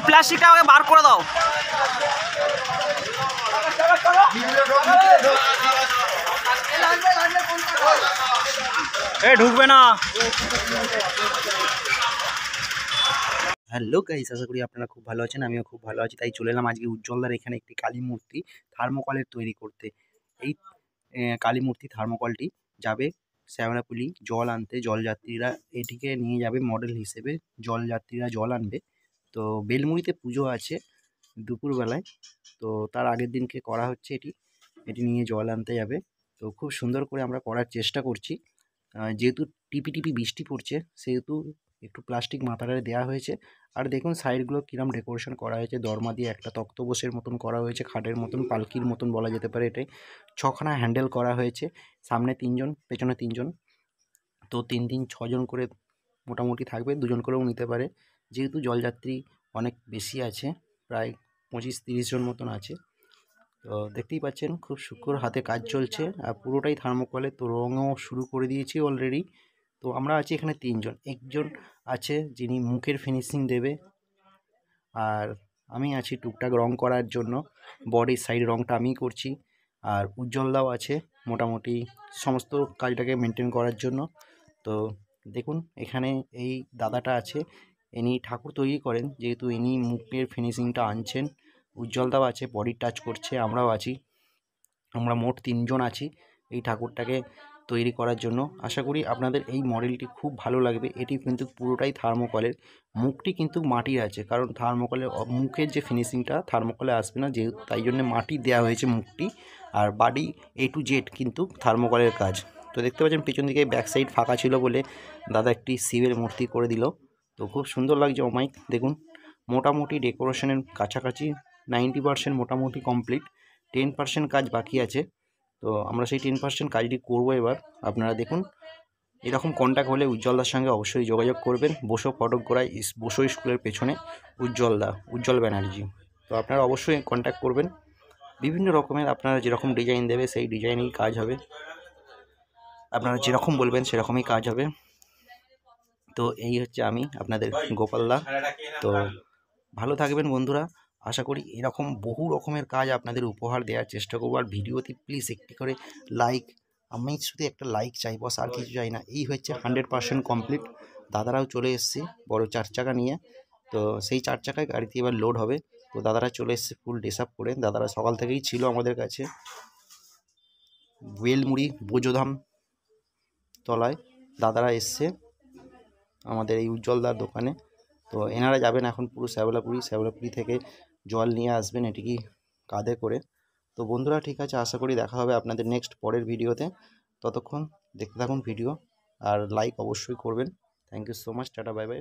প্লাস্টিকটা আমাকে বার করে দাও। ঢুকবে না। হ্যালো গাইস, আশা করি আপনারা খুব ভালো আছেন, আমিও খুব ভালো আছি। তাই চলে এলাম আজকে উজ্জ্বলদার এখানে একটি কালী মূর্তি থার্মোকলের তৈরি করতে। এই কালী মূর্তি থার্মোকলটি যাবে শ্যাওড়াপুলি জল আনতে। জলযাত্রীরা এটিকে নিয়ে যাবে মডেল হিসেবে, জলযাত্রীরা জল আনবে। তো বেলমুড়িতে পুজো আছে দুপুরবেলায়, তো তার আগের দিনকে করা হচ্ছে এটি নিয়ে জল আনতে যাবে। তো খুব সুন্দর করে আমরা করার চেষ্টা করছি। যেহেতু টিপি টিপি বৃষ্টি পড়ছে সেহেতু একটু প্লাস্টিক মাথাটায় দেওয়া হয়েছে। আর দেখুন সাইডগুলো কিরম ডেকোরেশন করা হয়েছে, দরমা দিয়ে একটা তক্তপোষের মতন করা হয়েছে, খাটের মতন, পালকির মতন বলা যেতে পারে। এটাই 6খানা হ্যান্ডেল করা হয়েছে, সামনে 3জন পেছনে 3জন, তো 3 6জন করে মোটামুটি থাকবে, 2জন করেও নিতে পারে। যেহেতু জলযাত্রী অনেক বেশি আছে, প্রায় 25-30 জন মতন আছে। তো দেখতেই পাচ্ছেন খুব সূক্ষ্ম হাতে কাজ চলছে, আর পুরোটাই থার্মোকলে। তো রঙও শুরু করে দিয়েছি অলরেডি। তো আমরা আছি এখানে 3জন, একজন আছে যিনি মুখের ফিনিশিং দেবে, আর আমি আছি টুকটাক রং করার জন্য, বডির সাইড রংটা আমিই করছি। আর উজ্জ্বলদাও আছে মোটামুটি সমস্ত কাজটাকে মেনটেন করার জন্য। তো দেখুন এখানে এই দাদাটা আছে, ইনি ঠাকুর তৈরি করেন, যেহেতু ইনি মুখের ফিনিশিংটা আনছেন। উজ্জ্বলদাও আছে, বডি টাচ করছে, আমরাও আছি। আমরা মোট 3জন আছি এই ঠাকুরটাকে তৈরি করার জন্য। আশা করি আপনাদের এই মডেলটি খুব ভালো লাগবে। এটি কিন্তু পুরোটাই থার্মোকলের, মুখটি কিন্তু মাটির আছে, কারণ থার্মোকলের মুখের যে ফিনিশিংটা থার্মোকলে আসবে না, যেহেতু তাই জন্য মাটি দেওয়া হয়েছে মুখটি। আর বাডি A to Z কিন্তু থার্মোকলের কাজ। তো দেখতে পাচ্ছেন পেছন দিকে ব্যাক সাইড ফাঁকা ছিল বলে দাদা একটি শিবের মূর্তি করে দিল। তো খুব সুন্দর লাগছে অমাইক। দেখুন মোটামুটি ডেকোরেশনের কাছাকাছি 90% মোটামুটি কমপ্লিট, 10% কাজ বাকি আছে। তো আমরা সেই 10% কাজটি করবো এবার। আপনারা দেখুন, এরকম কন্ট্যাক্ট হলে উজ্জ্বলদার সঙ্গে অবশ্যই যোগাযোগ করবেন। বসো ফটোগ্রাফি, বসো স্কুলের পেছনে উজ্জ্বল ব্যানার্জি। তো আপনারা অবশ্যই কন্ট্যাক্ট করবেন। বিভিন্ন রকমের আপনারা যেরকম ডিজাইন দেবে সেই ডিজাইনেই কাজ হবে, আপনারা যেরকম বলবেন সেরকমই কাজ হবে। তো এই হচ্ছে আমি আপনাদের গোপালদা। তো ভালো থাকবেন বন্ধুরা। আশা করি এরকম বহু রকমের কাজ আপনাদের উপহার দেওয়ার চেষ্টা করবো। আর ভিডিওতে প্লিজ একটি করে লাইক, আমি শুধু একটা লাইক চাই, বস, আর কিছু চাই না। এই হচ্ছে 100% কমপ্লিট। দাদারাও চলে এসছে বড় 4 চাকা নিয়ে। তো সেই 4 চাকায় গাড়িতে এবার লোড হবে। তো দাদারা চলে এসছে ফুল ড্রেস আপ করে। দাদারা সকাল থেকেই ছিল আমাদের কাছে বেলমুড়ি বোঝোধাম তলায়। দাদারা এসছে আমাদের এই উজ্জ্বলদার দোকানে। তো এনারা যাবেন এখন পুরো শ্যাওলাপুরি থেকে জল নিয়ে আসবেন এটিকে কাঁধে করে। তো বন্ধুরা ঠিক আছে, আশা করি দেখা হবে আপনাদের নেক্সট পরের ভিডিওতে। ততক্ষণ দেখতে থাকুন ভিডিও, আর লাইক অবশ্যই করবেন। Thank you so much, tata, bye by.